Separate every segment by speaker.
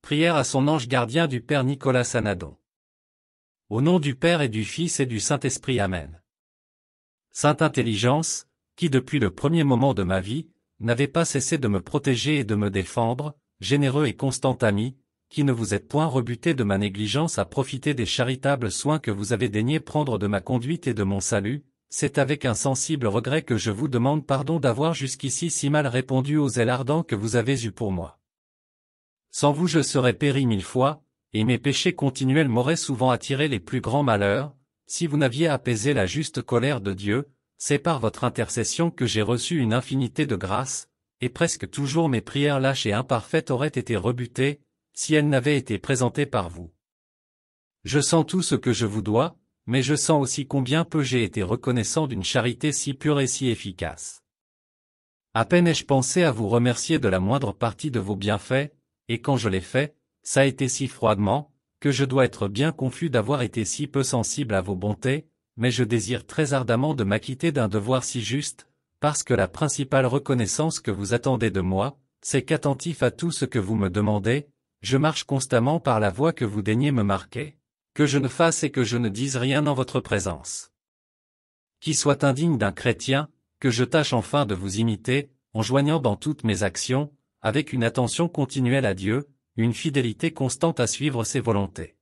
Speaker 1: Prière à son ange gardien du Père Nicolas Sanadon. Au nom du Père et du Fils et du Saint-Esprit. Amen. Sainte Intelligence, qui depuis le premier moment de ma vie, n'avez pas cessé de me protéger et de me défendre, généreux et constant ami, qui ne vous êtes point rebuté de ma négligence à profiter des charitables soins que vous avez daigné prendre de ma conduite et de mon salut, c'est avec un sensible regret que je vous demande pardon d'avoir jusqu'ici si mal répondu aux zèles ardents que vous avez eus pour moi. Sans vous je serais péri 1000 fois, et mes péchés continuels m'auraient souvent attiré les plus grands malheurs. Si vous n'aviez apaisé la juste colère de Dieu, c'est par votre intercession que j'ai reçu une infinité de grâces, et presque toujours mes prières lâches et imparfaites auraient été rebutées, si elles n'avaient été présentées par vous. Je sens tout ce que je vous dois, mais je sens aussi combien peu j'ai été reconnaissant d'une charité si pure et si efficace. À peine ai-je pensé à vous remercier de la moindre partie de vos bienfaits, et quand je l'ai fait, ça a été si froidement, que je dois être bien confus d'avoir été si peu sensible à vos bontés, mais je désire très ardemment de m'acquitter d'un devoir si juste, parce que la principale reconnaissance que vous attendez de moi, c'est qu'attentif à tout ce que vous me demandez, je marche constamment par la voie que vous daignez me marquer, que je ne fasse et que je ne dise rien en votre présence qui soit indigne d'un chrétien, que je tâche enfin de vous imiter, en joignant dans toutes mes actions, avec une attention continuelle à Dieu, une fidélité constante à suivre ses volontés.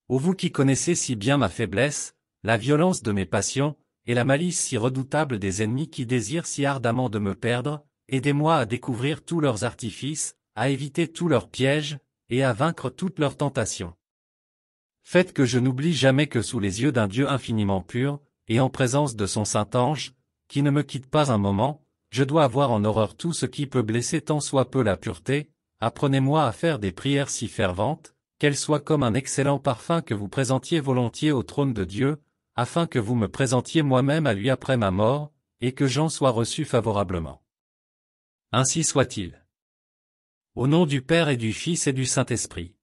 Speaker 1: Ô vous qui connaissez si bien ma faiblesse, la violence de mes passions, et la malice si redoutable des ennemis qui désirent si ardemment de me perdre, aidez-moi à découvrir tous leurs artifices, à éviter tous leurs pièges, et à vaincre toutes leurs tentations. Faites que je n'oublie jamais que sous les yeux d'un Dieu infiniment pur, et en présence de son Saint-Ange, qui ne me quitte pas un moment, je dois avoir en horreur tout ce qui peut blesser tant soit peu la pureté. Apprenez-moi à faire des prières si ferventes, qu'elles soient comme un excellent parfum que vous présentiez volontiers au trône de Dieu, afin que vous me présentiez moi-même à lui après ma mort, et que j'en sois reçu favorablement. Ainsi soit-il. Au nom du Père et du Fils et du Saint-Esprit.